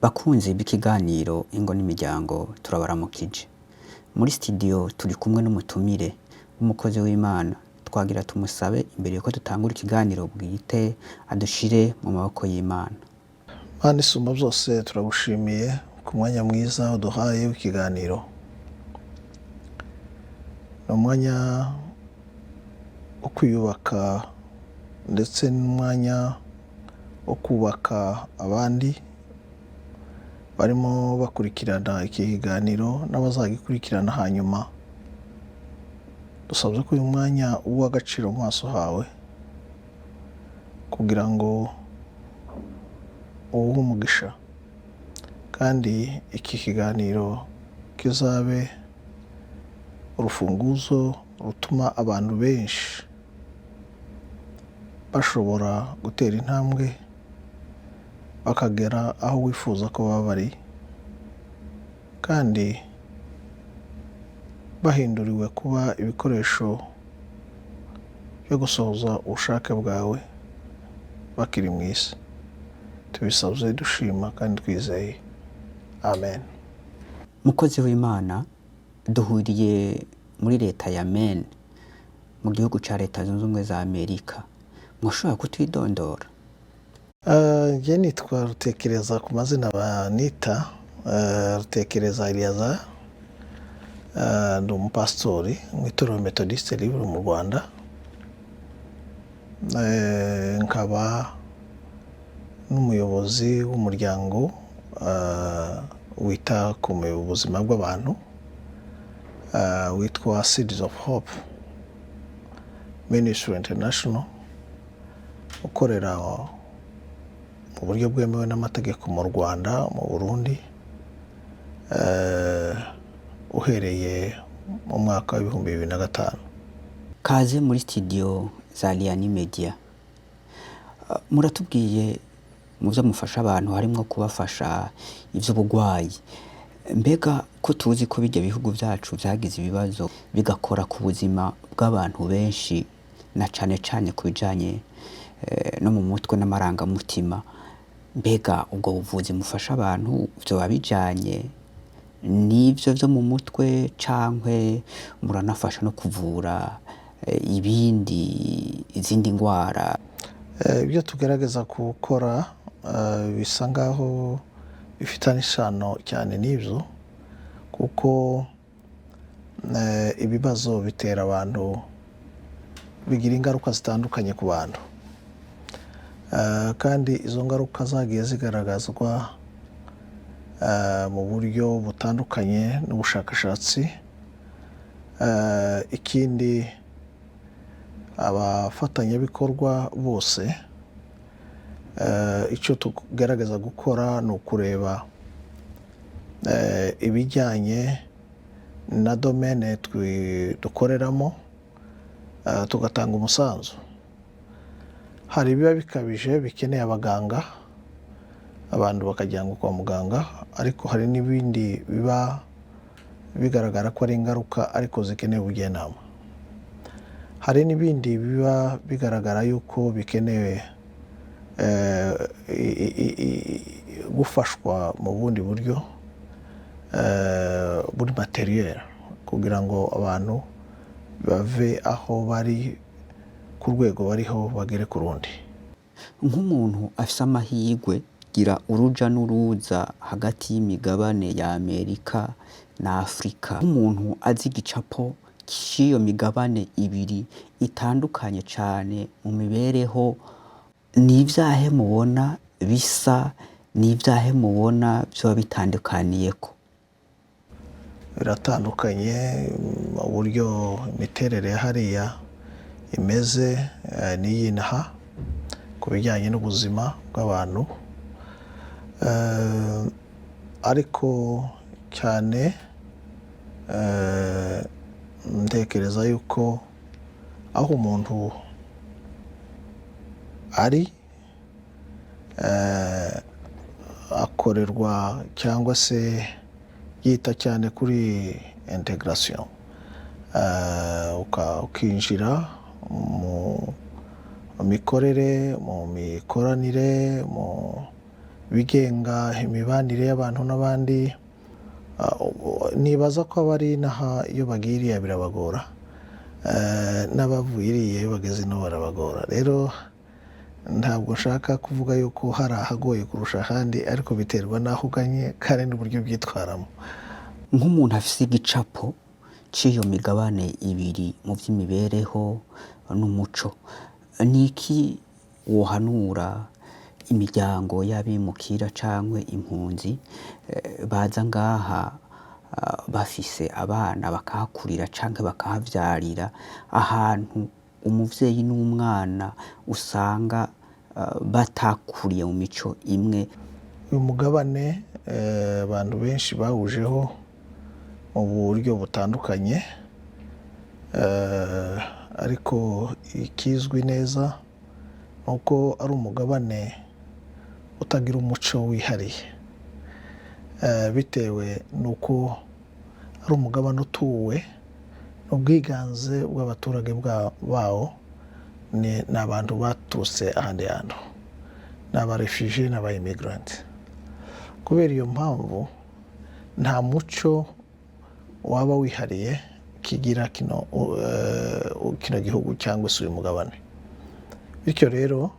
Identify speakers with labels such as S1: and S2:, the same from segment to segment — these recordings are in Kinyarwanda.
S1: Bakunzi b'ikiganiro Ingo n'imiryango turabaramukije. Muri studio turi kumwe n'umutumire w'umukozi w'Imana. Twagira tumusabe imbere yuko dutangura ikiganiro bwite adushire mu maboko y'Imana.
S2: Mana isumba byose turagushimiye ku mwanya mwiza uduhaye w'ikiganiro. Ni umwanya wo kwiyubaka ndetse n'umwanya wo kubaka abandi barimo bakurikirana iki kiganiro n'abazagikurikirana hanyuma. Dusabye ko uyu mwanya uw'agaciro mu maso hawe kugira ngo uwuhe umugisha kandi iki kiganiro kizabe urufunguzo rutuma abantu benshi bashobora gutera intambwe bakagera aho wifuza ko baba bari kandi bahinduriwe kuba ibikoresho byo gusohoza ubushake bwawe bakiri mu isi. Tubisabye dushima kandi twizeye. Amen.
S1: Mukozi w'Imana, duhuriye muri leta ya Maine mu gihugu ca Leta Zunze Ubumwe za Amerika. Mwoshobora kutwidondora?
S2: Njye nitwa Rutekereza ku mazina banita Rutekereza Eliezer. Ndi umupasitori mu itorero Methodiste Libre mu Rwanda. Nkaba n'umuyobozi w'umuryango wita ku buzima bw'abantu witwa Seeds of Hope Ministry International, ukorera mu buryo bwemewe n'amategeko mu Rwanda, mu Burundi, uhereye mu mwaka wa 2005.
S1: Kaze muri studio za Liani Media. Muratubwiye mu byo mufasha abantu harimo kubafasha ivy'ubugwayi. Mbega ko tuzi ko bijya bihugu byacu byagize ibibazo bigakora ku buzima bw'abantu benshi na cane ku bijanye no mu mutwe n'amarangamutima. Mbega ubwo buvuzi mufasha abantu byo babijanye n'ivyo byo mu mutwe cankwe muranafasha no kuvura izindi ngwara?
S2: Ibyo tugerageza gukora bisa ngaho bifitanye isano cyane n'ibyo, kuko ibibazo bitera abantu, bigira ingaruka zitandukanye ku bantu, kandi izo ngaruka zagiye zigaragazwa mu buryo butandukanye n'ubushakashatsi. Ikindi, abafatanyabikorwa bose icyo tugerageza gukora ni ukureba ibijyanye na domene dukoreramo, tugatanga umusanzu. Hari ibiba bikabije bikeneye abaganga, abantu bakajyanwa kwa muganga, ariko hari n'ibindi biba bigaragara ko ari ingaruka ariko zikeneye ubujyanama. Hari n'ibindi biba bigaragara yuko bikenewe gufashwa mu bundi buryo buri materiel kugira ngo abantu bave aho bari ku rwego bariho bagere ku rundi.
S1: Nk'umuntu afise amahirwe gira uruja n'uruza hagati y'imigabane ya Amerika na Afrika, umuntu azi igicapo cy'iyo migabane ibiri itandukanye cyane mu mibereho, n'ivyahe mubona bisa, n'ivyahe mubona byo bitandukaniyeko?
S2: Biratandukanye mu buryo imiterere hariya imeze n'iyinaha ku bijyanye n'ubuzima bw'abantu, ariko cyane ntekereza yuko aho umuntu ari akorerwa cyangwa se yita cyane kuri integration, ukinjira mu mikorere, mu mikoranire, mu bigenga imibanire y'abantu n'abandi. Nibaza ko abari naha iyo bagiriye birabagora, n'abavuye iriya iyo bageze ino barabagora. Rero ntabwo nshaka kuvuga yuko hari ahagoye kurusha ahandi, ariko biterwa n'aho uganye kandi n'uburyo byitwaramo.
S1: Nk'umuntu afise igicapo c'iyo migabane ibiri mu vy'imibereho n'umuco, niki wohanura imiryango y'abimukira cankwe impunzi baza ngaha bafise abana bakahakurira canke bakahavyarira, ahantu umuvyeyi n'umwana usanga batakuriye mu mico imwe?
S2: Uyu mugabane abantu benshi bawujeho mu buryo butandukanye, ariko ikizwi neza nuko ari umugabane utagira umuco wihariye, bitewe nuko ari umugabane utuwe n'ubwiganze bw'abaturage bawo ni abantu baturutse ahandi hantu, ni abarefugee n'abayimigranti. Kubera iyo mpamvu nta muco waba wihariye kigira kino gihugu cyangwa se uyu mugabane. Bityo rero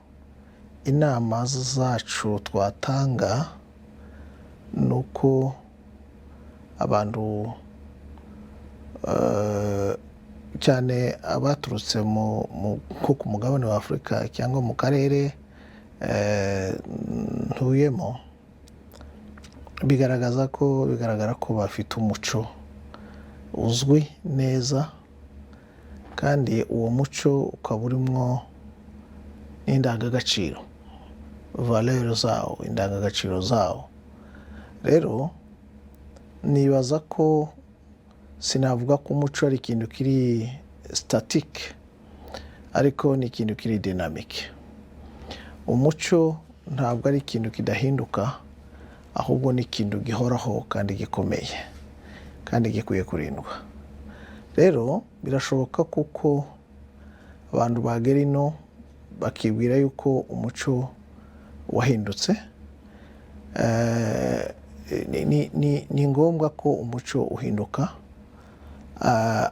S2: inama zacu twatanga nuko abantu cyane abaturutse nko ku mugabane wa Afurika cyangwa mu karere ntuyemo, bigaragara ko bafite umuco uzwi neza, kandi uwo muco ukaba urimwo n'indangagaciro, valeur zawo, indangagaciro zawo. Rero nibaza ko sinavuga ko umuco ari ikintu kiri statique, ariko ni ikintu kiri dynamique. Umuco ntabwo ari ikintu kidahinduka, ahubwo ni ikintu gihoraho kandi gikomeye kandi gikwiye kurindwa. Rero birashoboka kuko abantu bagera ino bakibwira yuko umuco wahindutse. Ni ngombwa ko umuco uhinduka,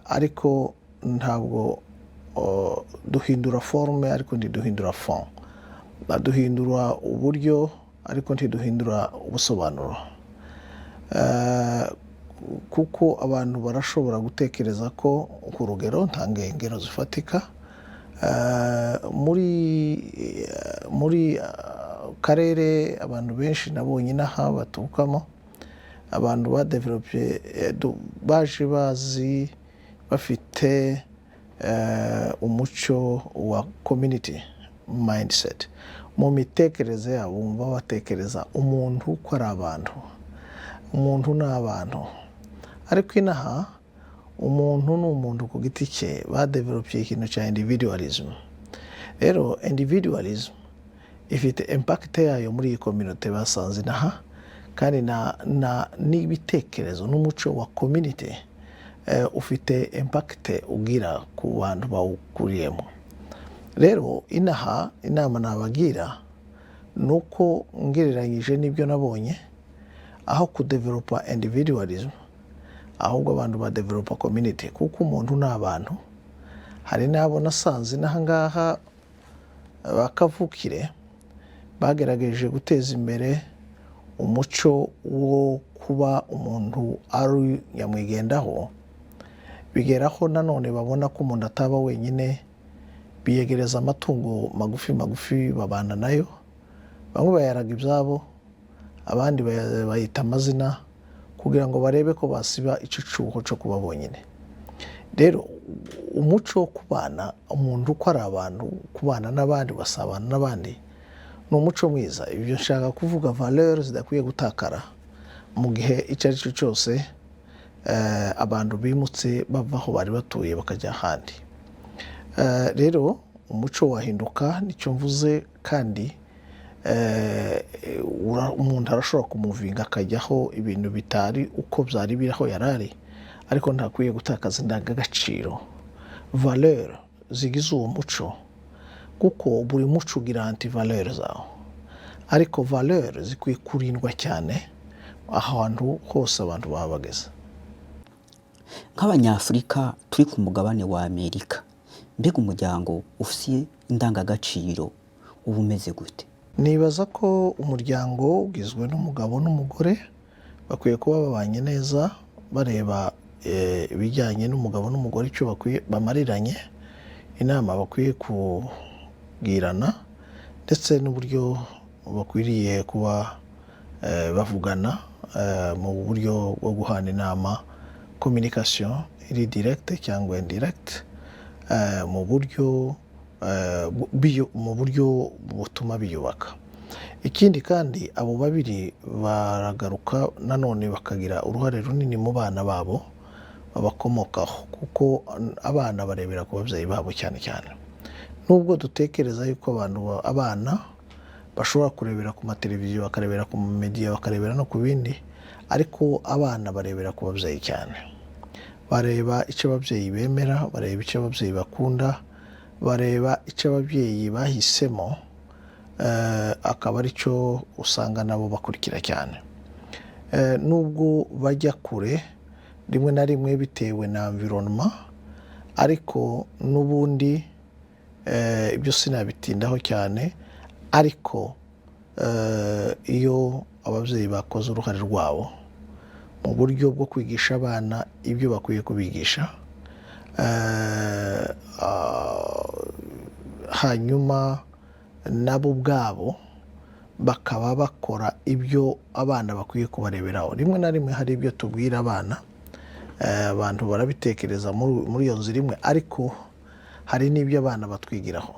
S2: ariko ntabwo duhindura forme ariko ntiduhindura fond. Duhindura uburyo ariko ntiduhindura ubusobanuro, kuko abantu barashobora gutekereza ko, ku rugero ntange ingero zifatika, muri karere abantu benshi nabonye inaha batukamo, abantu badevelope baje bazi bafite umuco wa community mindset. Mu mitekerereze yabo bumva batekereza umuntu ko ari abantu, umuntu ni abantu. Ariko inaha umuntu ni umuntu ku giti cye, badevelope ikintu cya individualism. Rero individualism ifite impact yayo muri iyi community basanze inaha, kandi n'ibitekerezo n'umuco wa community ufite impact ugira ku bantu bawukuriyemo. Rero inaha inama nabagira nuko ngereranyije n'ibyo nabonye, aho kudevelopa individualism ahubwo abantu badevelopa community, kuko umuntu ni abantu. Hari n'abo nasanze n'ahangaha bakavukire bagerageje guteza imbere umuco wo kuba umuntu ari nyamwigendaho, bigeraho nanone babona ko umuntu ataba wenyine, biyegereza amatungo magufi babana nayo. Bamwe bayaraga ibyabo, abandi bayita amazina, kugira ngo barebe ko basiba icyo cyuho cyo kuba bonyine. Rero umuco wo kubana, umuntu uko ari abantu, kubana n'abandi, basabana n'abandi, ni umuco mwiza. Ibyo nshaka kuvuga valeur zidakwiye gutakara mu gihe icyo ari cyo cyose abantu bimutse bava aho bari batuye bakajya ahandi. Rero umuco wahinduka, nicyo mvuze, kandi umuntu arashobora kumuvinga akajyaho ibintu bitari uko byari biraho yarari, ariko ntakwiye gutakaza indangagaciro, valeur zigize uwo muco, kuko buri muco ugira anti valeur zawo. ariko valeur zikwiye kurindwa cyane ahantu hose abantu baba bageze.
S1: Nk'abanyafurika turi ku mugabane wa Amerika, mbega umuryango ufise indangagaciro uba umeze gute?
S2: Nibaza ko umuryango ugizwe n'umugabo n'umugore bakwiye kuba babanye neza, bareba ibijyanye n'umugabo n'umugore icyo bakwiye bamariranye, inama bakwiye kubwirana, ndetse n'uburyo bakwiriye kuba bavugana mu buryo bwo guhana inama, communication iri direct cyangwa indirect, mu buryo butuma biyubaka. Ikindi kandi abo babiri baragaruka nanone bakagira uruhare runini mu bana babo babakomokaho, kuko abana barebera ku babyeyi babo cyane cyane. Nubwo dutekereza yuko abana bashobora kurebera ku mateleviziyo, bakarebera ku media, bakarebera no ku bindi, ariko abana barebera ku babyeyi cyane. Bareba icyo ababyeyi bemera, bareba icyo ababyeyi bakunda, bareba icyo ababyeyi bahisemo, akaba ari cyo usanga nabo bakurikira cyane. Nubwo bajya kure rimwe na rimwe bitewe na environment, ariko n'ubundi ibyo sinabitindaho cyane, ariko iyo ababyeyi bakoze uruhare rwabo mu buryo bwo kwigisha abana ibyo bakwiye kubigisha, hanyuma nabo ubwabo bakaba bakora ibyo abana bakwiye kubareberaho. Rimwe na rimwe hari ibyo tubwira abana, abantu barabitekereza muri iyo nzira imwe, ariko hari n'ibyo abana batwigiraho.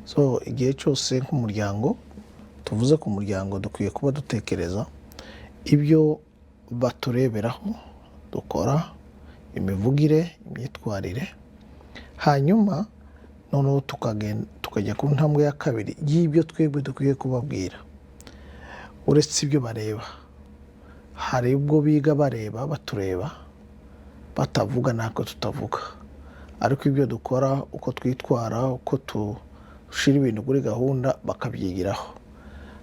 S2: So igihe cyose nk'umuryango, tuvuze ku muryango, dukwiye kuba dutekereza ibyo batureberaho, dukora imivugire, imyitwarire, hanyuma noneho tukajya ku ntambwe ya kabiri y'ibyo twebwe dukwiye kubabwira. Uretse ibyo bareba, hari ubwo biga bareba, batureba, batavuga natwe tutavuga, ariko ibyo dukora, uko twitwara, uko dushira ibintu kuri gahunda, bakabyigiraho.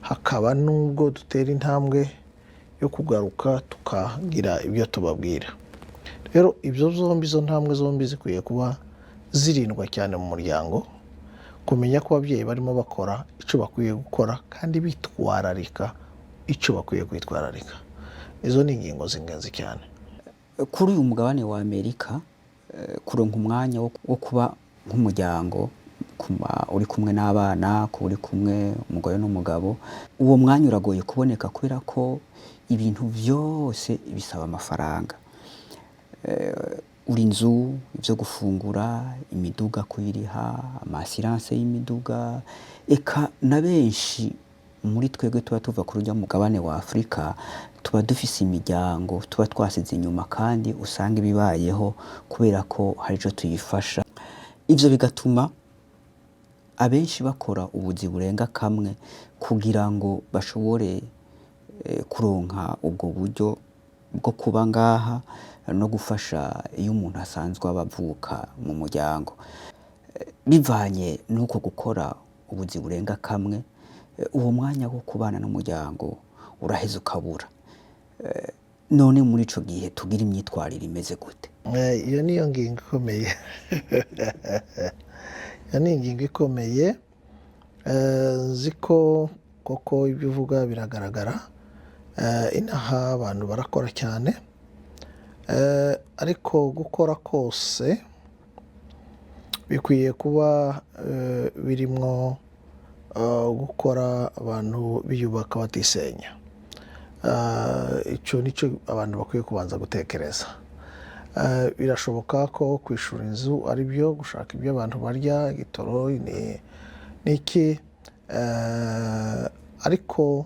S2: Hakaba n'ubwo dutera intambwe yo kugaruka tukagira ibyo tubabwira. Rero izo ntambwe zombi zikwiye kuba zirindwa cyane mu muryango, kumenya ko ababyeyi barimo bakora icyo bakwiye gukora kandi bitwararika icyo bakwiye kwitwararika. Izo ni ingingo z'ingenzi cyane.
S1: Kuri uyu mugabane wa Amerika, kuronka umwanya wo kuba nk'umuryango, uri kumwe n'abana, uri kumwe umugore n'umugabo, uwo mwanya uragoye kuboneka kubera ko ibintu byose bisaba amafaranga. Uri inzu, ibyo gufungura, imiduga kuyiriha, amasiranse y'imiduga, eka na benshi muri twebwe tuba tuva ku rujya mugabane wa Afurika, tuba dufise imiryango tuba twasize inyuma, kandi usanga ibibayeho kubera ko hari icyo tuyifasha. Ibyo bigatuma abenshi bakora ubuzi burenga kamwe kugira ngo bashobore kuronka ubwo buryo bwo kuba ngaha no gufasha iyo umuntu asanzwe abavuka mu muryango. Bivanye n'uko gukora ubuzi burenga kamwe, uwo mwanya wo kubana n'umuryango uraheza ukabura. None muri ico gihe tugira imyitwarire imeze gute?
S2: Iyo niyo ngingo ikomeye. Iyo ni ingingo ikomeye, ziko koko ibyo uvuga biragaragara. Inaha abantu barakora cyane, ariko gukora kose bikwiye kuba birimo gukora abantu biyubaka batisenya. Icyo nicyo abantu bakwiye kubanza gutekereza. Birashoboka ko kwishura inzu ari byo, gushaka ibyo abantu barya, igitoro n'iki, ariko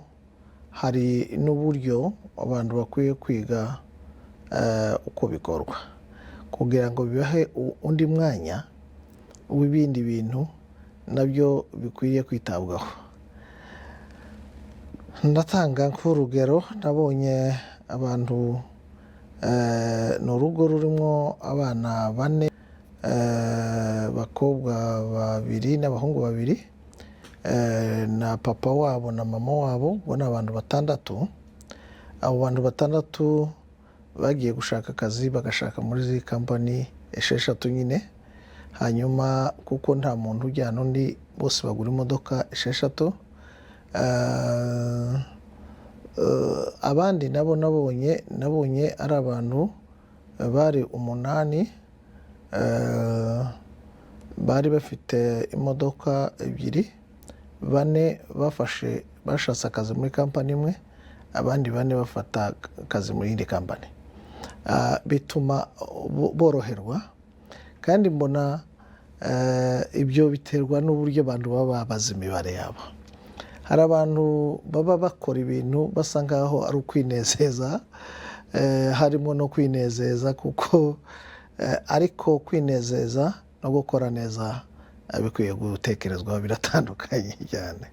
S2: hari n'uburyo abantu bakwiye kwiga uko bikorwa kugira ngo bibahe undi mwanya w'ibindi bintu nabyo bikwiriye kwitabwaho. Ndatanga nk'urugero, nabonye abantu, ni urugo rurimo abana 4, abakobwa 2 n'abahungu 2, na papa wabo na mama wabo, ubwo ni abantu batandatu. Abo bantu batandatu bagiye gushaka akazi, bagashaka muri kampani 6 nyine. Hanyuma kuko nta muntu ujyana undi, bose bagura imodoka 6. Abandi nabo nabonye ari abantu bari 8, bari bafite imodoka 2, 4 bashatse akazi muri kampani imwe, abandi 4 bafata akazi muri indi kampani. Bituma boroherwa, kandi mbona ibyo biterwa n'uburyo abantu baba bazi imibare yabo. Hari abantu baba bakora ibintu basa nkaho ari ukwinezeza, harimo no kwinezeza kuko ariko kwinezeza no gukora neza bikwiye gutekerezwaho, biratandukanye cyane.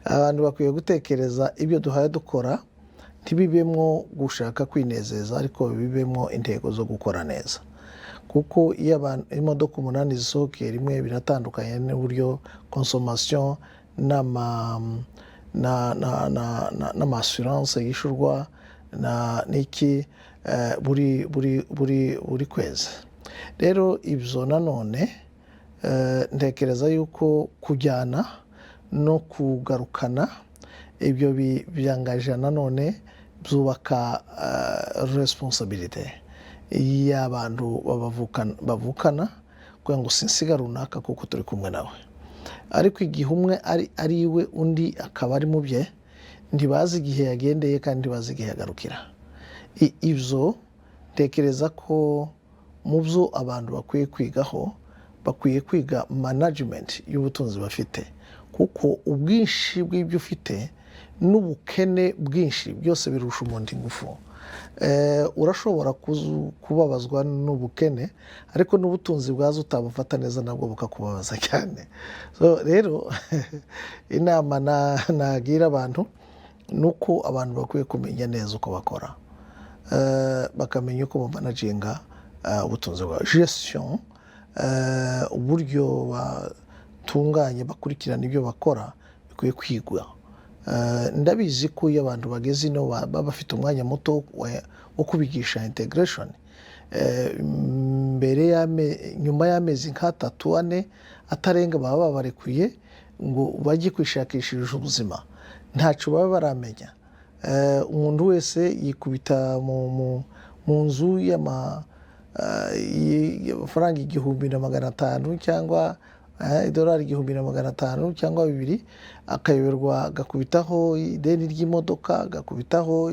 S2: Abantu bakwiye gutekereza ibyo duhaye dukora ntibibemo gushaka kwinezeza, ariko bibemo intego zo gukora neza. Kuko iyo imodoka 8 zisohokeye rimwe, biratandukanye n'uburyo consommation n'amassurance yishurwa n'iki buri kwezi. Rero ibyo nanone ntekereza yuko kujyana no kugarukana ibyo byangaje nanone byubaka responsibility y'abantu bavukana, kugira ngo sinsiga runaka kuko turi kumwe nawe. Ariko igihe umwe ari iwe, undi akaba ari mu bye, ntibazi igihe yagendeye kandi ntibazi igihe yagarukira. Ibyo ntekereza ko mu byo abantu bakwiye kwigaho, bakwiye kwiga management y'ubutunzi bafite, kuko ubwinshi bw'ibyo ufite n'ubukene bwinshi byose birusha umuntu ingufu. Urashobora kubabazwa n'ubukene, ariko n'ubutunzi bwazo utabufata neza nabwo bukakubabaza cyane. Rero inama nagira abantu nuko abantu bakwiye kumenya neza uko bakora, bakamenya uko bamanaginga ubutunzi bwabo. Gestion, uburyo batunganya bakurikirana ibyo bakora bikwiye kwigwa. Ndabizi ko iyo abantu bageze ino baba bafite umwanya muto wo kubigisha integration, nyuma y'amezi nk'3, 4 atarenga baba babarekuye ngo bajye kwishakishiriza ubuzima, ntacyo baba baramenya. Umuntu wese yikubita mu nzu y'amafaranga 1,500 cyangwa $1,500 cyangwa 2, akayoberwa, agakubitaho ideni ry'imodoka, agakubitaho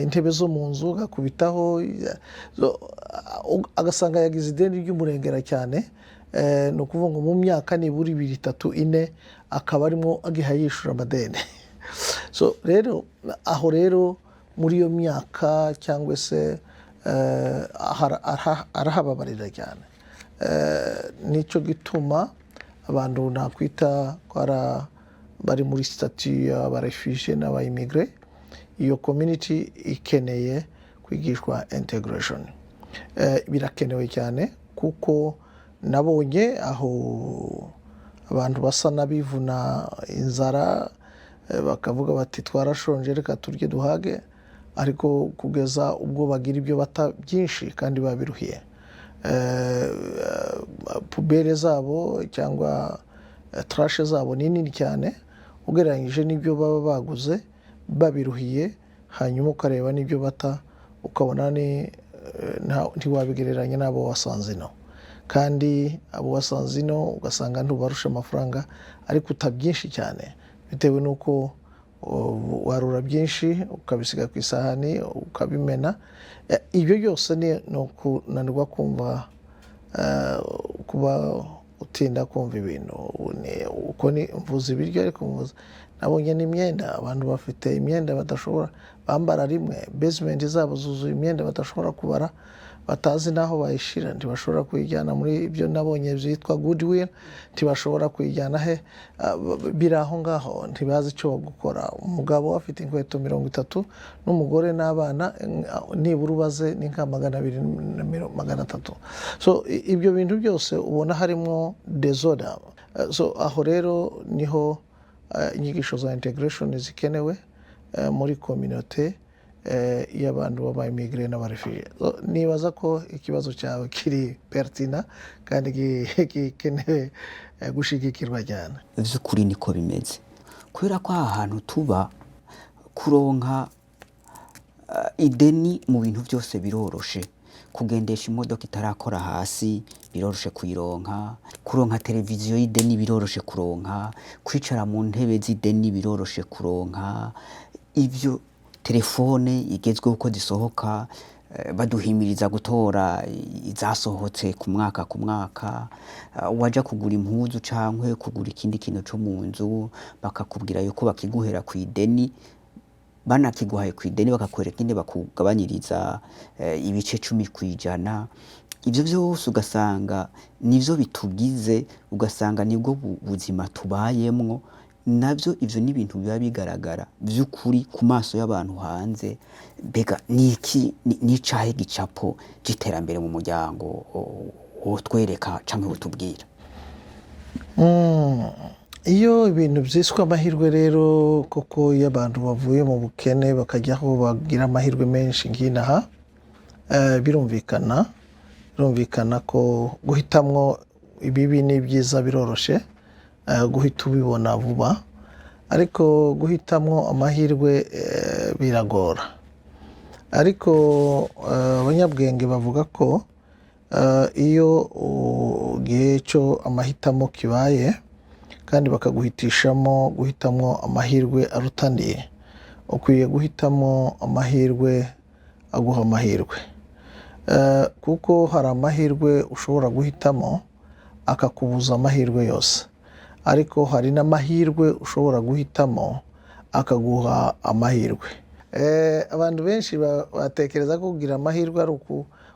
S2: intebe zo mu nzu, agakubitaho agasanga yagize ideni ry'umurengera cyane. Ni ukuvuga ngo mu myaka nibura 2, 3, 4 akaba arimo agiha yishura amadeni. Rero aho rero muri iyo myaka cyangwa se arahababarira cyane. Nicyo gituma abantu nakwita bari muri statut y'abarefugee n'abayimigre, iyo community ikeneye kwigishwa integration. Birakenewe cyane kuko nabonye aho abantu basa n'abivuna inzara, bakavuga bati twarashonje reka turye duhage, ariko kugeza ubwo bagira ibyo bata byinshi kandi babiruhiye. Pubere zabo cyangwa trash zabo ni nini cyane ugereranyije n'ibyo baba baguze, babiruhiye. Hanyuma ukareba n'ibyo bata, ukabona ntiwabigereranya n'abo wasanze ino, kandi abo wasanze ino ugasanga ntubarusha amafaranga, ariko utabyinshi cyane bitewe n'uko warura byinshi ukabisiga ku isahani ukabimena. Ibyo byose ni ukunanirwa kumva, kuba utinda kumva ibintu. Uko ni mvuze ibiryo, ariko nabonye n'imyenda. Abantu bafite imyenda badashobora bambara rimwe, basement zabo zuzuye imyenda badashobora kubara, batazi n'aho bayishira, ntibashobora kuyijyana muri ibyo nabonye byitwa goodwill, ntibashobora kuyijyana he, biri aho ngaho, ntibazi icyo gukora. Umugabo afite inkweto 30 n'umugore n'abana, nibura ubaze ni nka 200-300. So ibyo bintu byose ubona harimo disorder. So aho rero niho inyigisho za integration zikenewe muri community y'abantu b'aba-immigrant n'abarefugee. Nibaza ko ikibazo cyawe kiri pertina kandi gikenewe gushigikirwa cyane.
S1: By'ukuri niko bimeze, kubera ko aha hantu tuba kuronka ideni mu bintu byose biroroshe. Kugendesha imodoka itarakora hasi biroroshe kuyironka, kuronka televiziyo y'ideni biroroshe kuronka, kwicara mu ntebe z'ideni biroroshe kuronka, ibyo telefone igezweho uko zisohoka, baduhimiriza gutora izasohotse ku mwaka, waja kugura impuzu cankwe kugura ikindi kintu cyo mu nzu bakakubwira yuko bakiguhera ku ideni, banakiguhaye ku ideni bakakwereka inde bakugabanyiriza ibice 10%. Ibyo byose ugasanga nivyo bitugize, ugasanga nibwo buzima tubayemwo. Nabyo ivyo ni ibintu biba bigaragara by'ukuri ku maso y'abantu hanze. Bega niki nicahe gicapo giterambere mu muryango wotwereka canke wotubwira?
S2: Iyo ibintu byiswe amahirwe rero koko y'abantu bavuye mu bukene bakajyaho bagira amahirwe menshi nginaha, birumvikana ko guhitamwo ibibi n'ibyiza biroroshe, guhita ubibona vuba, ariko guhitamwo amahirwe biragora. Ariko abanyabwenge bavuga ko iyo gihe cyo amahitamo kibaye kandi bakaguhitishamo guhitamwo amahirwe arutaniye, ukwiye guhitamo amahirwe aguha amahirwe, kuko hari amahirwe ushobora guhitamo akakubuza amahirwe yose, ariko hari n'amahirwe ushobora guhitamo akaguha amahirwe. Abantu benshi batekereza ko kugira amahirwe ari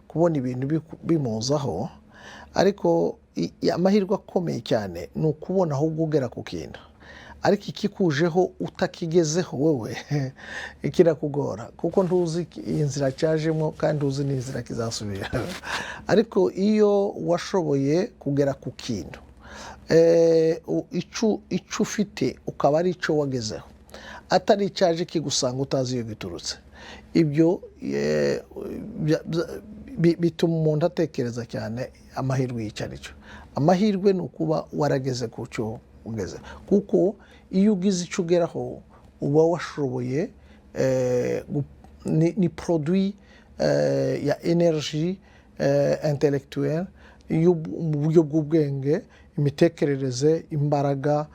S2: kubona ibintu bimuzaho, ariko amahirwe akomeye cyane ni ukubona aho ugera ku kintu, ariko ikikujeho utakigezeho wowe kirakugora, kuko ntuzi iyi nzira cyajemo kandi ntuzi n'inzira kizasubira. Ariko iyo washoboye kugera ku kintu, icyo ufite ukaba ari icyo wagezeho, atari icyaje kigusanga utazi iyo giturutse, ibyo bituma umuntu atekereza cyane amahirwe y'icyo ari cyo. Amahirwe ni ukuba warageze ku cyo ugeze, kuko iyo ugize icyo ugeraho uba washoboye, ni produit ya energy intellectuelle, mu buryo bw'ubwenge, imitekerereze, imbaraga,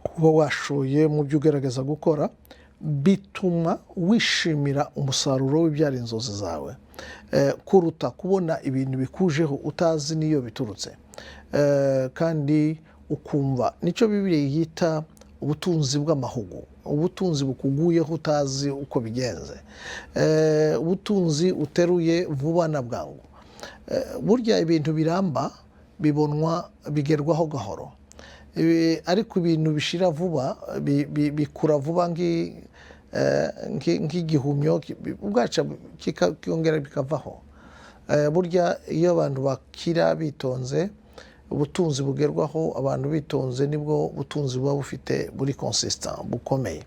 S2: kuba washoye mu byo ugerageza gukora, bituma wishimira umusaruro w'ibyari inzozi zawe, kuruta kubona ibintu bikujeho utazi niyo biturutse. Kandi ukumva nicyo Bibiliya yita ubutunzi bw'amahugu, ubutunzi bukuguyeho utazi uko bigenze, ubutunzi uteruye vuba na bwangu. Burya ibintu biramba bibonwa bigerwaho gahoro, ariko ibintu bishira vuba bikura vuba nk'igihumyo ubwaca kikongera bikavaho. Burya iyo abantu bakira bitonze, ubutunzi bugerwaho abantu bitonze, nibwo butunzi buba bufite buri consistent bukomeye.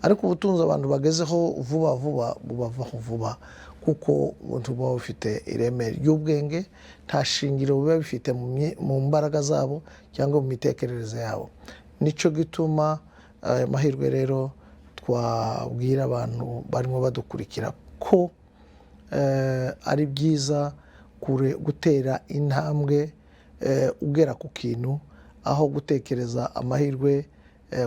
S2: Ariko ubutunzi abantu bagezeho vuba bubavaho vuba, kuko ubuntu buba bufite ireme ry'ubwenge, nta shingiro biba bifite mu mbaraga zabo cyangwa mu mitekerereze yabo. Nicyo gituma amahirwe rero twabwira abantu barimo badukurikira ko ari byiza gutera intambwe ugera ku kintu, aho gutekereza amahirwe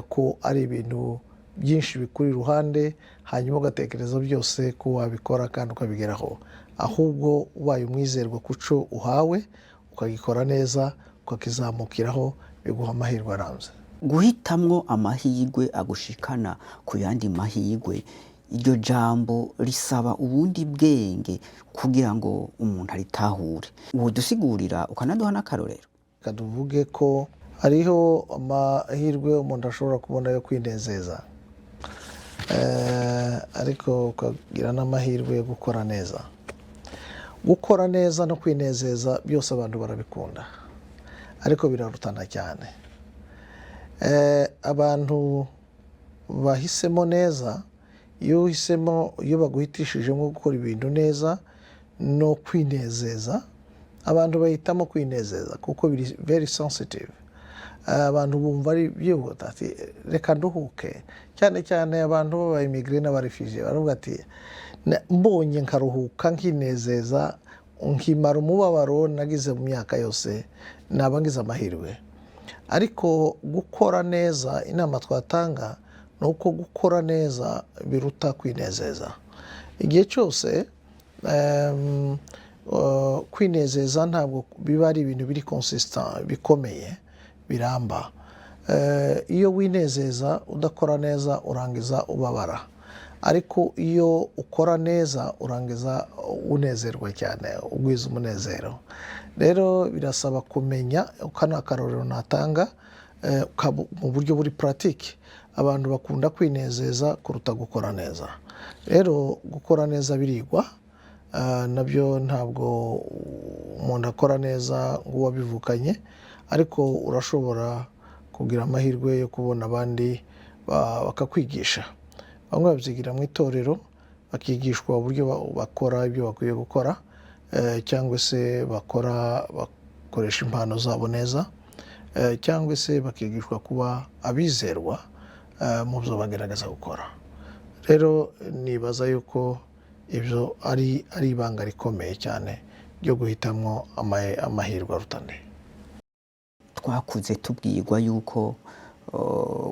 S2: ko ari ibintu byinshi bikuri iruhande, hanyuma ugatekereza byose ko wabikora kandi ukabigeraho. Ahubwo ubaye umwizerwa ku cyo uhawe ukagikora neza ukakizamukiraho, biguha amahirwe arambye.
S1: Guhitamwo amahirwe agushikana ku yandi mahirwe iryo jambo risaba ubundi bwenge kugira ngo umuntu aritahure. Wodusigurira ukanaduha n'akarorero?
S2: Kaduvuge ko hariho amahirwe umuntu ashobora kubona yo kwinezeza, ariko ukagira n'amahirwe yo gukora neza. Gukora neza no kwinezeza byose abantu barabikunda, ariko birarutana cyane. Abantu bahisemo neza, iyo baguhitishijemo gukora ibintu neza no kwinezeza, abantu bahitamo kwinezeza kuko biri very sensitive. Abantu bumva ari byihuta ati reka nduhuke, cyane cyane abantu b'aba-immigré n'abarefugee baravuga ati mbonye nkaruhuka nkinezeza nkimara umubabaro nagize mu myaka yose naba ngize amahirwe. Ariko gukora neza, inama twatanga ni uko gukora neza biruta kwinezeza. Igihe cyose kwinezeza ntabwo biba ari ibintu biri consistent, bikomeye, biramba. Iyo winezeza udakora neza urangiza ubabara, ariko iyo ukora neza urangiza unezerwa cyane, ugwiza umunezero. Rero birasaba kumenya, kana akarorero natanga mu buryo buri pratique. Abantu bakunda kwinezeza kuruta gukora neza. Rero gukora neza birigwa, nabyo ntabwo umuntu akora neza nk'uwabivukanye, ariko urashobora kugira amahirwe yo kubona abandi bakakwigisha. Bamwe babyigira mu itorero, bakigishwa uburyo bakora ibyo bakwiye gukora, cyangwa se bakoresha impano zabo neza, cyangwa se bakigishwa kuba abizerwa mu byo bagerageza gukora. Rero nibaza yuko ibyo ari ibanga rikomeye cyane ryo guhitamo amahirwe arutane.
S1: Twakuze tubwirwa yuko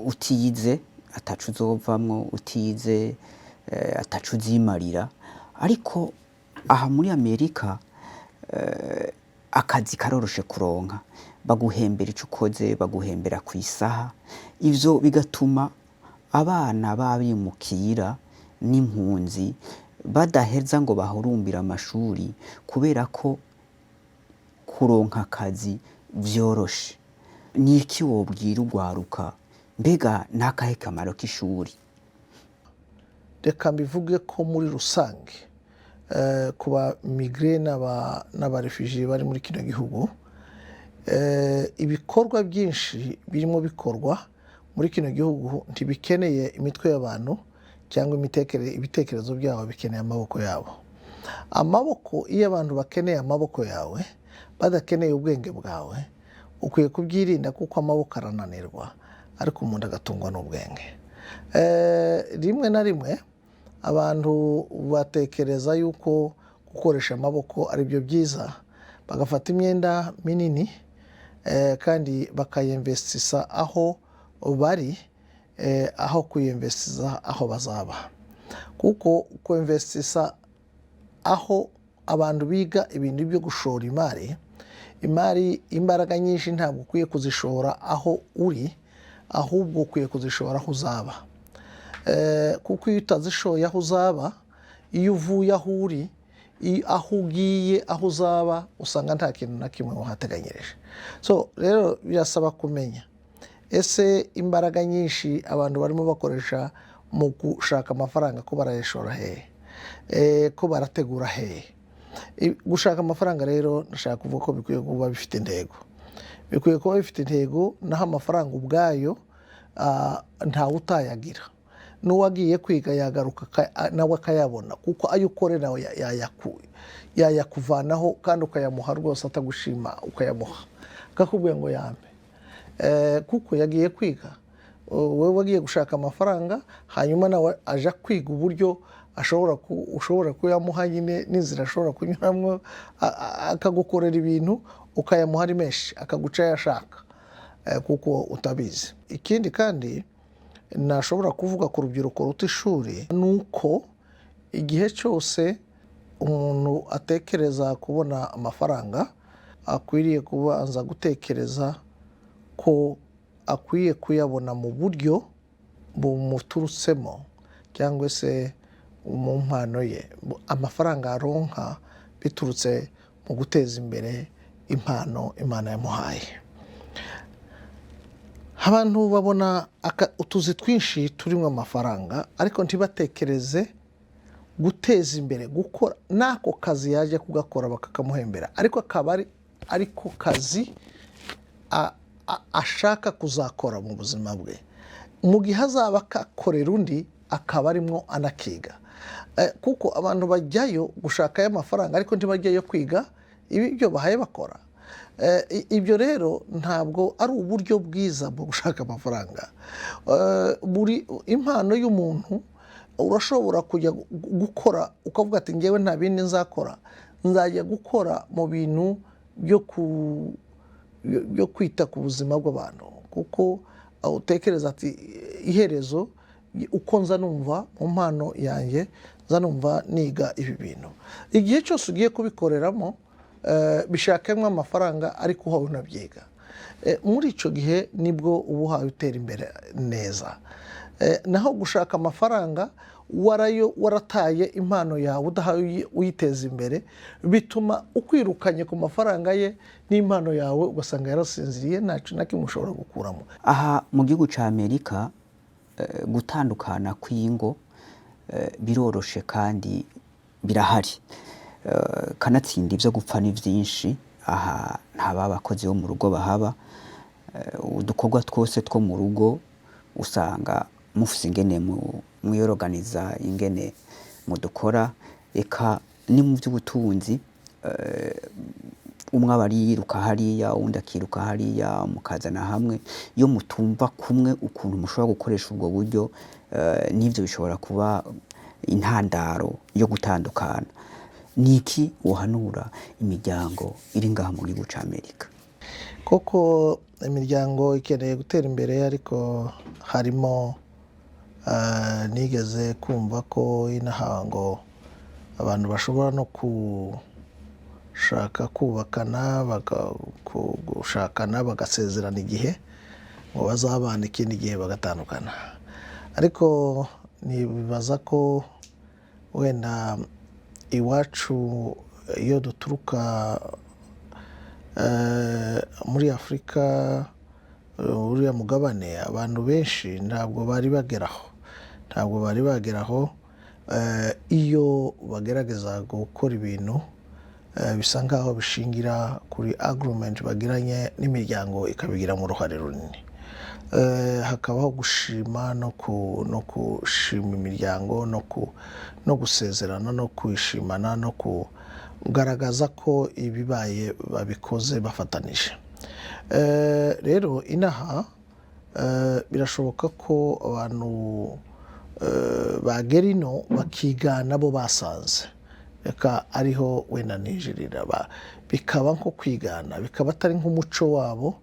S1: utiyize atacu uzovamwo, utiyize atacu uzimarira, ariko aha muri Amerika akazi karoroshe kuronka, baguhembera icyo ukoze, baguhembera ku isaha. Ivyo bigatuma abana b'abimukira n'impunzi badaheza ngo bahurumbira amashuri, kubera ko kuronka akazi vyoroshe. Ni iki wobwira urwaruka? Mbega n'akahe kamaro k'ishuri?
S2: Reka mbivuge ko muri rusange ku ba-immigré n'aba-refugee bari muri kino gihugu, ibikorwa byinshi birimo bikorwa muri kino gihugu ntibikeneye imitwe y'abantu cyangwa ibitekerezo byabo, bikeneye amaboko yabo. Amaboko, iyo abantu bakeneye amaboko yawe badakeneye ubwenge bwawe, ukwiye kubyirinda kuko amaboko arananirwa, ariko umuntu agatungwa n'ubwenge. Rimwe na rimwe abantu batekereza yuko gukoresha amaboko ari byo byiza, bagafata imyenda minini kandi bakayinvestisa aho bari, aho kuyinvestisa aho bazaba. Kuko kuinvestisa aho abantu biga ibintu byo gushora imari, imbaraga nyinshi ntabwo ukwiye kuzishora aho uri, ahubwo ukwiye kuzishora aho uzaba. Kuko iyo utazishoye aho uzaba, iyo uvuye aho uri, aho ugiye aho uzaba, usanga nta kintu na kimwe wahateganyirije. So rero birasaba kumenya, ese imbaraga nyinshi abantu barimo bakoresha mu gushaka amafaranga ko barayashora hehe, ko barategura hehe? Gushaka amafaranga rero ndashaka kuvuga ko bikwiye kuba bifite intego. Bikwiye kuba bifite intego, naho amafaranga ubwayo ntawe utayagira. N'uwagiye kwiga yagaruka nawe akayabona, kuko ayo ukorera yayakuvanaho kandi ukayamuha rwose atagushima, ukayamuha akakubwira ngo yampe, kuko yagiye kwiga. Wowe wagiye gushaka amafaranga, hanyuma nawe aja kwiga uburyo ushobora kuyamuha nyine n'inzira ashobora kunyuramo, akagukorera ibintu ukayamuha ari menshi, akaguca yashaka, kuko utabizi. Ikindi kandi nashobora kuvuga ku rubyiruko ruta ishuri, nuko igihe cyose umuntu atekereza kubona amafaranga, akwiriye kubanza gutekereza ko akwiye kuyabona mu buryo bumuturutsemo, cyangwa se mu mpano ye, amafaranga aronka biturutse mu guteza imbere impano Imana yamuhaye. Abantu babona utuzi twinshi turimo amafaranga ariko ntibatekereze guteza imbere, gukora n'ako kazi yaje kugakora bakakamuhembera, ariko akaba ariko kazi ashaka kuzakora mu buzima bwe, mu gihe azaba akakorera undi akaba arimo anakiga. Kuko abantu bajyayo gushakayo amafaranga ariko ntibajyayo kwiga ibyo bahaye bakora. Ibyo rero ntabwo ari uburyo bwiza bwo gushaka amafaranga. Buri impano y'umuntu urashobora kujya gukora ukavuga ati ngewe nta bindi nzakora, nzajya gukora mu bintu byo kwita ku buzima bw'abantu, kuko utekereza ati iherezo uko nza numva mu mpano yanjye nza numva niga ibi bintu. Igihe cyose ugiye kubikoreramo bishakemo amafaranga ariko uhawe unabyiga, muri icyo gihe nibwo uba uhawe utera imbere neza. Naho gushaka amafaranga warataye impano yawe udahawe uyiteza imbere, bituma ukwirukanye ku mafaranga ye n'impano yawe ugasanga yarasinziriye ntacyo na kimwe ushobora gukuramo.
S1: Aha mu gihugu cya Amerika gutandukana kw'ingo biroroshe kandi birahari, kanatsinda ibyo gupfa ni byinshi. Aha nta bakozi bo mu rugo bahaba, udukorwa twose two mu rugo usanga mufise ingene mwiyoroganiza, ingene mudukora. Eka ni mu by'ubutunzi, umwe aba yiruka hariya undi akiruka hariya, mukazana hamwe. Iyo mutumva kumwe ukuntu mushobora gukoresha ubwo buryo, n'ibyo bishobora kuba intandaro yo gutandukana. Niki uhanura imiryango iri ngaha mu gihugu cya Amerika?
S2: Koko imiryango ikeneye gutera imbere, ariko harimo nigeze kumva ko inaha ngo abantu bashobora no gushaka kubakana, gushakana bagasezerana igihe ngo bazabana ikindi gihe bagatandukana. Ariko nibaza ko wenda iwacu iyo duturuka muri Afurika, uriya mugabane, abantu benshi ntabwo bari bageraho iyo bagerageza gukora ibintu bisa nkaho bishingira kuri agreement bagiranye n'imiryango ikabigiramo uruhare runini. Hakabaho gushima no gushima imiryango no gusezerana no kwishimana no kugaragaza ko ibibaye babikoze bafatanije. Rero inaha birashoboka ko abantu bagera ino bakigana bo basanze, reka ariho wenda nijirira, bikaba nko kwigana, bikaba atari nk'umuco wabo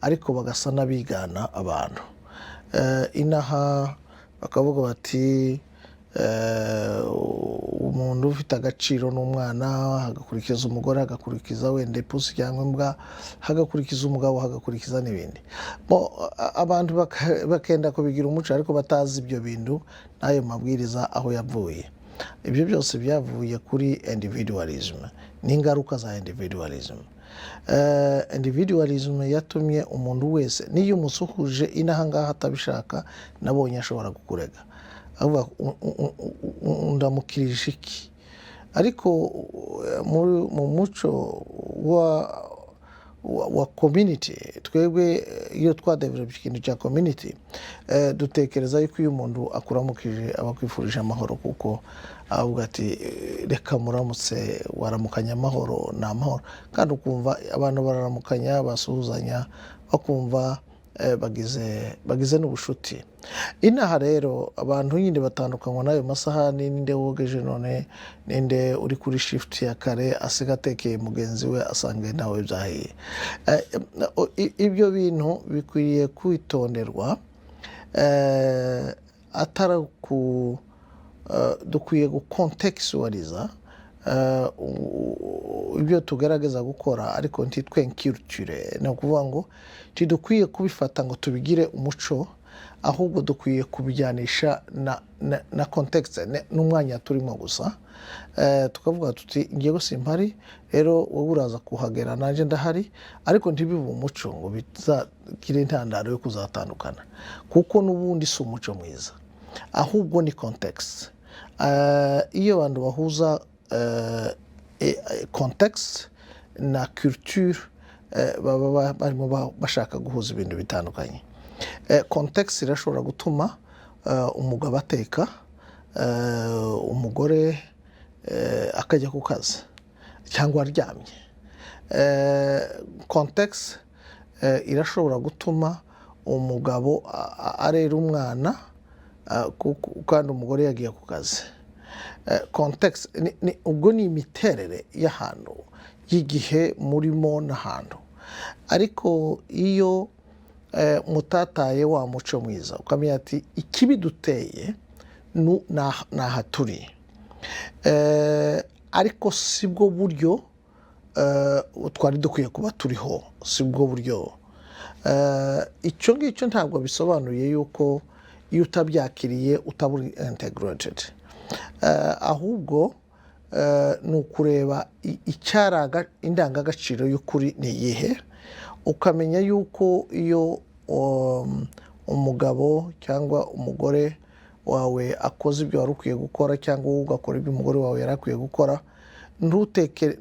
S2: ariko bagasa n'abigana abantu. Inaha bakavuga bati umuntu ufite agaciro n'umwana, hagakurikiza umugore, hagakurikiza wenda ipusi cyangwa imbwa, hagakurikiza umugabo, hagakurikiza n'ibindi. Abantu bakenda kubigira umuco ariko batazi ibyo bintu n'ayo mabwiriza aho yavuye. Ibyo byose byavuye kuri individualism n'ingaruka za individualism. Individualism yatumye umuntu wese, niyo umusuhuje inaha ngaha atabishaka, nabonye ashobora kukurega avuga ndamukirije iki. Ariko mu muco wa community, twebwe iyo twadeveloped ikintu cya community, dutekereza yuko iyo umuntu akuramukije abakwifurije amahoro, kuko avuga ati reka muramutse, waramukanya amahoro ni amahoro, kandi ukumva abantu bararamukanya basuhuzanya bakumva bagize n'ubushuti. Inaha rero abantu nyine batandukanywa n'ayo masahani, ninde wogeje none, ninde uri kuri shift ya kare asiga atekeye mugenzi we asanga nawe byahiye. Ibyo bintu bikwiriye kwitonderwa, atari dukwiye gukontextualiza ibyo tugerageza gukora, ariko ntitwe culture. Ni ukuvuga ngo tidukwiye kubifata ngo tubigire umuco ahubwo dukwiye kubijyanisha na context n'umwanya turimo gusa. Tukavuga tuti ngiye simpari rero wowe uraza kuhagera nanjye ndahari, ariko ntibibe umuco ngo bizagire intandaro yo kuzatandukana, kuko n'ubundi si umuco mwiza, ahubwo ni context. Iyo abantu bahuza context na culture, baba barimo bashaka guhuza ibintu bitandukanye. Context irashobora gutuma umugabo ateka, umugore akajya ku kazi cyangwa aryamye. Context irashobora gutuma umugabo arera umwana kandi umugore yagiye ku kazi. Context ubwo ni imiterere y'ahantu y'igihe murimo n'ahantu. Ariko iyo mutataye wa muco mwiza ukamenya ati ikibiduteye naha turi, ariko sibwo buryo twari dukwiye kuba turiho, sibwo buryo. Icyo ngicyo ntabwo bisobanuye yuko iyo utabyakiriye utaburi integrated, ahubwo ni ukureba icyaraga indangagaciro y'ukuri ni iyihe, ukamenya yuko iyo umugabo cyangwa umugore wawe akoze ibyo wari ukwiye gukora, cyangwa wowe ugakora ibyo umugore wawe yari akwiye gukora,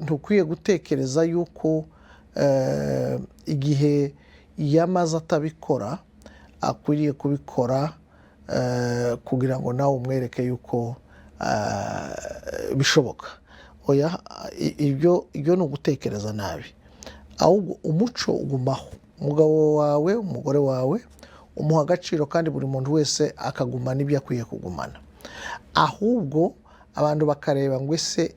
S2: ntukwiye gutekereza yuko igihe yamaze atabikora akwiriye kubikora kugira ngo nawe umwereke yuko bishoboka. Oya, ibyo ni ugutekereza nabi. Ahubwo umuco ugumaho, umugabo wawe umugore wawe umuha agaciro, kandi buri muntu wese akagumana ibyo akwiye kugumana. Ahubwo abantu bakareba ngo ese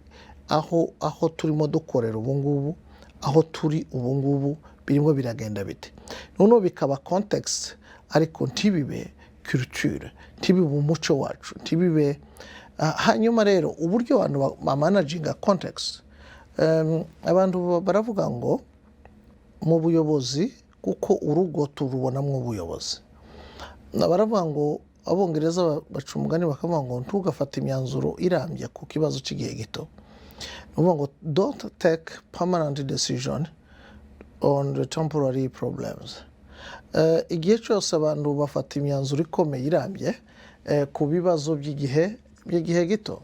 S2: aho turimo dukorera ubungubu, aho turi ubungubu birimo biragenda bite. Noneho bikaba context, ariko ntibibe culture, ntibibe umuco wacu, ntibibe hanyuma rero uburyo abantu bamanaginga context. Abantu baravuga ngo mu buyobozi, kuko urugo turubonamo ubuyobozi, baravuga ngo abongereza baca umugani bakavuga ngo ntugafate imyanzuro irambye ku kibazo cy'igihe gito. Bavuga ngo don't take permanent decision on the temporary problems. Igihe cyose abantu bafata imyanzuro ikomeye irambye ku bibazo by'igihe gito,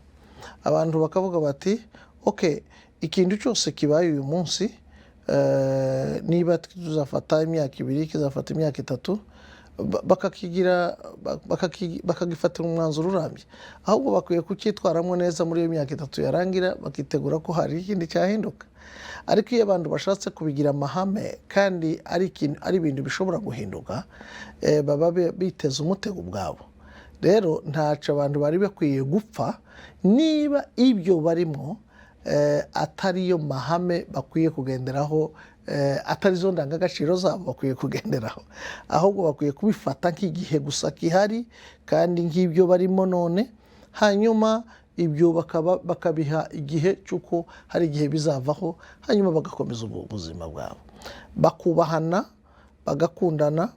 S2: abantu bakavuga bati okay, ikintu cyose kibaye uyu munsi, niba tuzafata imyaka 2 kizafata imyaka 3, bakagifatira umwanzuro urambye. Ahubwo bakwiye kucyitwaramo neza muri iyo myaka 3 yarangira, bakitegura ko hari ikindi cyahinduka. Ariko iyo abantu bashatse kubigira amahame kandi ari ibintu bishobora guhinduka, baba biteza umutego ubwabo. Rero ntaco abantu bari bakwiye gupfa niba ibyo barimo atari yo mahame bakwiye kugenderaho, atari zo ndangagaciro zabo bakwiye kugenderaho, ahubwo bakwiye kubifata nk'igihe gusa kihari kandi nk'ibyo barimo none, hanyuma ibyo bakabiha igihe cy'uko hari igihe bizavaho, hanyuma bagakomeza ubuzima bwabo, bakubahana, bagakundana,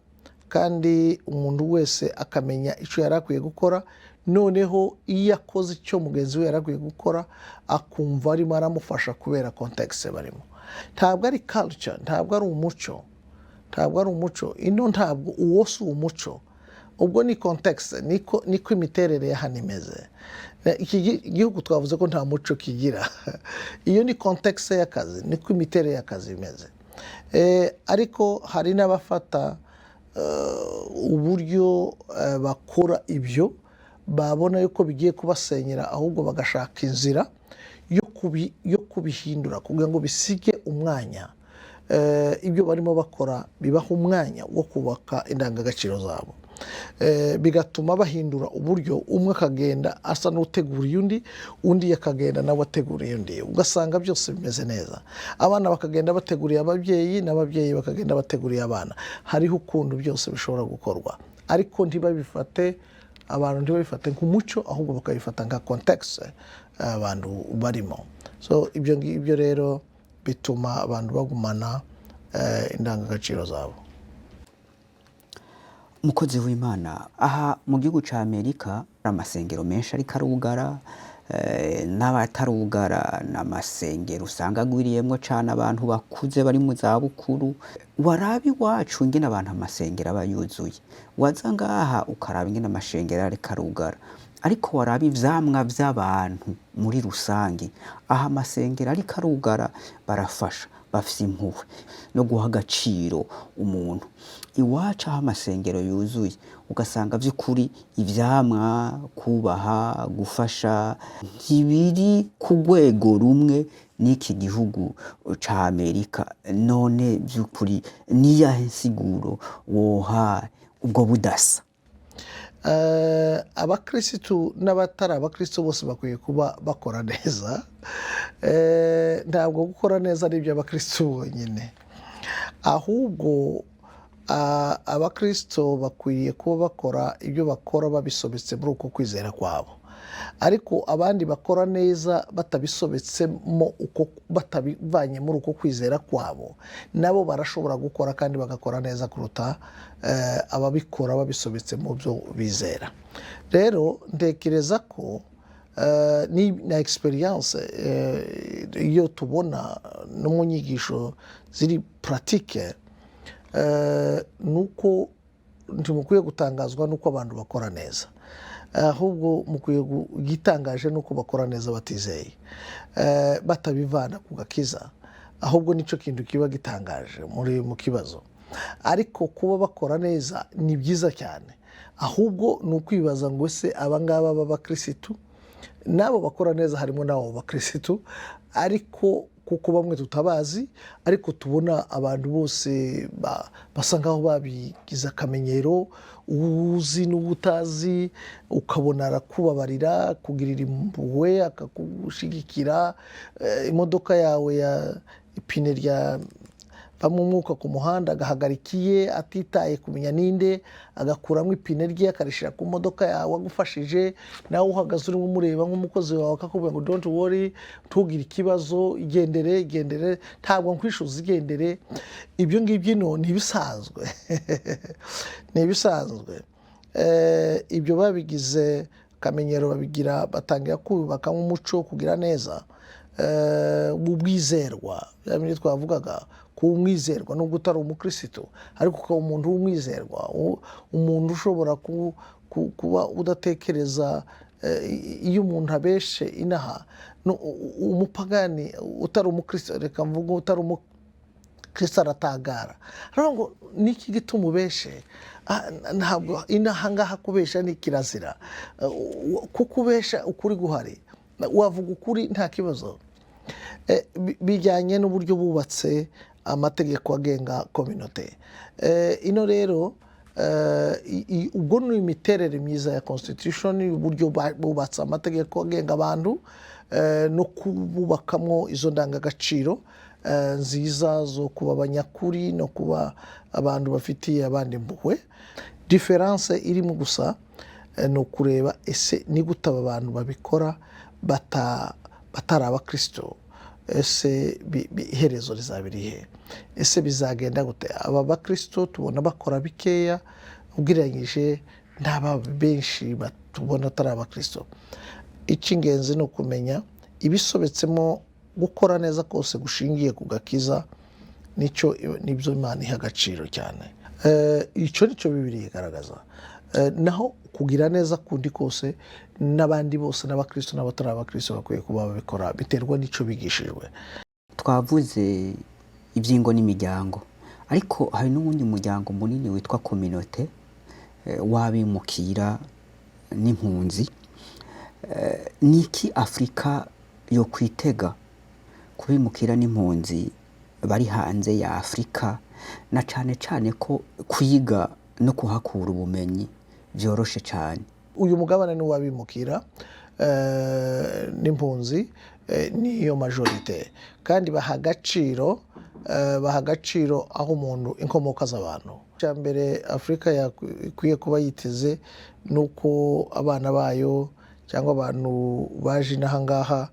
S2: kandi umuntu wese akamenya icyo yari akwiye gukora. Noneho iyo akoze icyo mugenzi we yari akwiye gukora, akumva arimo aramufasha kubera context barimo. Ntabwo ari culture, ntabwo ari umuco, ino ntabwo uwo si umuco, ubwo ni context, niko imiterere y'ahantu imeze. Iki gihugu twavuze ko nta muco kigira, iyo ni context y'akazi, niko imiterere y'akazi imeze. Ariko hari n'abafata uburyo bakora ibyo babona yuko bigiye kubasenyera, ahubwo bagashaka inzira yo kubihindura kugira ngo bisige umwanya. Ibyo barimo bakora bibaha umwanya wo kubaka indangagaciro zabo, bigatuma bahindura uburyo, umwe akagenda asa n'uteguriye undi akagenda nawe ateguriye undi, ugasanga byose bimeze neza. Abana bakagenda bateguriye ababyeyi, n'ababyeyi bakagenda bateguriye abana. Hariho ukuntu byose bishobora gukorwa, ariko abantu ntibabifate nk'umuco, ahubwo bakabifata nka context abantu barimo. So ibyo ngibyo rero bituma abantu bagumana indangagaciro zabo.
S1: Umukozi w'Imana, aha mu gihugu ca Amerika amasengero menshi ariko arugara, n'abatarugara n'amasengero usanga agwiriyemwo cane abantu bakuze bari mu zabukuru. Waraba iwacu ingene abantu amasengero aba yuzuye, waza ngaha ukaraba ingene amashengero ariko arugara, ariko waraba ivyamwa vy'abantu muri rusangi, aha amasengero ariko arugara barafasha, bafise impuhwe no guha agaciro umuntu. Iwacu aho amasengero yuzuye ugasanga vy'ukuri ivyamwa, kubaha, gufasha ntibiri ku rwego rumwe n'iki gihugu ca Amerika. None vy'ukuri niyahe nsiguro woha ubwo budasa?
S2: Abakristu n'abatari abakristu bose bakwiye kuba bakora neza. Ntabwo gukora neza ari iby'abakristu bonyine, ahubwo abakristo bakwiye kuba bakora ibyo bakora babisobetse muri uko kwizera kwabo, ariko abandi bakora neza batabisobetsemo, uko batabivanye muri uko kwizera kwabo, nabo barashobora gukora kandi bagakora neza kuruta ababikora babisobetse mu byo bizera. Rero ntekereza ko ni na experience iyo tubona no mu nyigisho ziri pratique, nuko ntimukwiye gutangazwa nuko abantu bakora neza, ahubwo mukwiye gitangaje nuko bakora neza batizeye, batabivana ku gakiza, ahubwo nico kintu kiba gitangaje muri mu kibazo. Ariko kuba bakora neza ni byiza cyane, ahubwo ni ukwibaza ngo ese abangaba b'abakristu nabo bakora neza harimo nabo bakristu, ariko kuko bamwe tutabazi, ariko tubona abantu bose basa ngaho babigize akamenyero, uzi n'ubutazi, ukabona arakubabarira, kugirira impuhwe, akakushigikira, imodoka yawe ya ipine rya mu mwuka ku muhanda agahagarikiye atitaye kumenya ninde, agakuramo ipine rye akarishira ku modoka yawe agufashije, nawe uhagaze urimo umureba nk'umukozi wawe akakubwira ngo don't worry, ntugire ikibazo, igendere, ntabwo nkwishuza, igendere. Ibyo ngibyo ni ibisanzwe. Ni ibisanzwe. Ibyo babigize akamenyero, babigira batangira kubaka nk'umuco kugira neza, ubwizerwa bya twavugaga, kumwizerwa nubwo utari umukristo, ariko ukaba umuntu w'umwizerwa, umuntu ushobora kuba udatekereza. Iyo umuntu abeshe inaha, umupagani utari umukristo, reka mvuga utari umukristo, aratagara, aravuga ngo niki gituma ubeshe? Ntabwo inaha ngaha kubesha ni kirazira, kuko ubesha ukuri guhari, wavuga ukuri nta kibazo. Bijyanye n'uburyo bubatse amategeko agenga communauté. Ino rero ubwo ni imiterere myiza ya constitution, uburyo bubatse amategeko agenga abantu, no kububakamo izo ndangagaciro nziza zo kuba abanyakuri no kuba abantu bafitiye abandi impuhwe. Difference irimo gusa ni ukureba ese ni gute aba bantu babikora batari abakristo, ese iherezo rizabirihe, ese bizagenda gute? Aba bakristo tubona bakora bikeya ubwiranyije n'aba benshi batubona atari abakristo. Icy'ingenzi ni ukumenya ibisobetsemo gukora neza kose gushingiye ku gakiza, nibyo Imana iha agaciro cyane. Icyo nicyo Bibiliya igaragaza. Naho kugira neza kundi kose n'abandi bose n'abakristo n'abatari abakristo bakwiye kuba babikora, biterwa n'ico bigishijwe.
S1: Twavuze ivyingo n'imiryango, ariko hari n'uwundi muryango munini witwa communauté w'abimukira n'impunzi. Niki Afrika yo kwitega kubimukira n'impunzi bari hanze ya Afrika, na cane cane ko kwiga no kuhakura ubumenyi byoroshe cyane?
S2: Uyu mugabane ni w'abimukira n'impunzi, niyo majorite, kandi baha agaciro aho umuntu inkomoka z'abantu. Cyambere Afrika yakwiye kuba yiteze nuko abana bayo cyangwa abantu baje inaha ngaha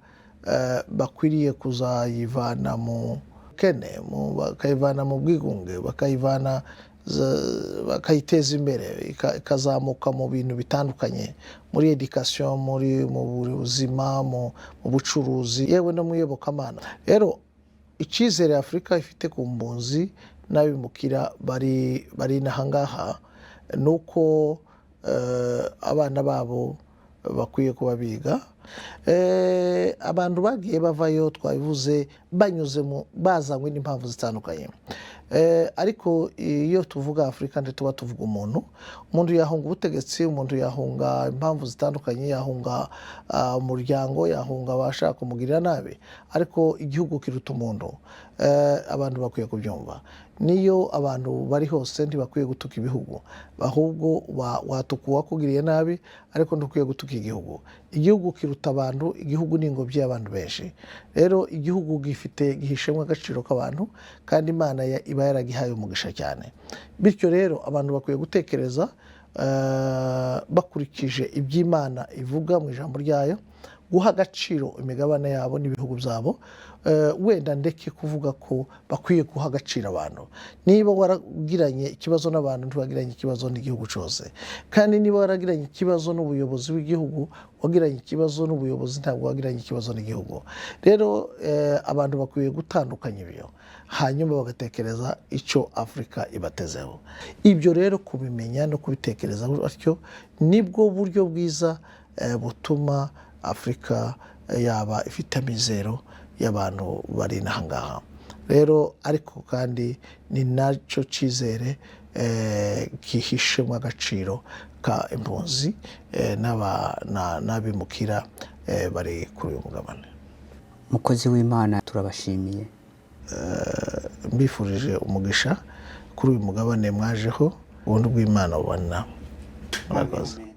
S2: bakwiriye kuzayivana mu kene, bakayivana mu bwigunge, bakayivana bakayiteza imbere ikazamuka mu bintu bitandukanye, muri education, mu buzima, mu bucuruzi, yewe no mu iyobokamana. Rero icyizere Afurika ifite ku mpunzi n'abimukira bari n'ahangaha ni uko abana babo bakwiye kuba biga. Abantu bagiye bavayo twabivuze bazanywe n'impamvu zitandukanye, ariko iyo tuvuga Afurika tuba tuvuga umuntu yahunga ubutegetsi, umuntu yahunga impamvu zitandukanye, yahunga umuryango, yahunga abashaka kumugirira nabi, ariko igihugu kiruta umuntu. Abantu bakwiye kubyumva. Niyo abantu bari hose ntibakwiye gutuka ibihugu, ahubwo watuka uwakugiriye nabi, ariko ntukwiye gutuka igihugu. Igihugu kiruta abantu, igihugu ni ingobyi y'abantu benshi. Rero igihugu gihishemo agaciro k'abantu, kandi Imana iba yaragihaye umugisha cyane. Bityo rero abantu bakwiye gutekereza bakurikije iby'Imana ivuga mu ijambo ryayo, guha agaciro imigabane yabo n'ibihugu byabo. Wenda ndeke kuvuga ko bakwiye guha agaciro abantu. Niba waragiranye ikibazo n'abantu, ntibagiranye ikibazo n'igihugu cyose. Kandi niba waragiranye ikibazo n'ubuyobozi bw'igihugu, wagiranye ikibazo n'ubuyobozi, ntabwo wagiranye ikibazo n'igihugu. Rero abantu bakwiye gutandukanya ibyo, hanyuma bagatekereza icyo Afurika ibatezeho. Ibyo rero kubimenya no kubitekereza batyo nibwo buryo bwiza butuma Afurika yaba ifite amizero y'abantu bari n'ahangaha. Rero ariko kandi ni nacyo cyizere gihishemo agaciro ka impunzi n'abimukira bari kuri uyu mugabane.
S1: Mukozi w'Imana, turabashimiye.
S2: Mbifurije umugisha kuri uyu mugabane mwajeho, ubuntu bw'Imana bubana. Murakoze.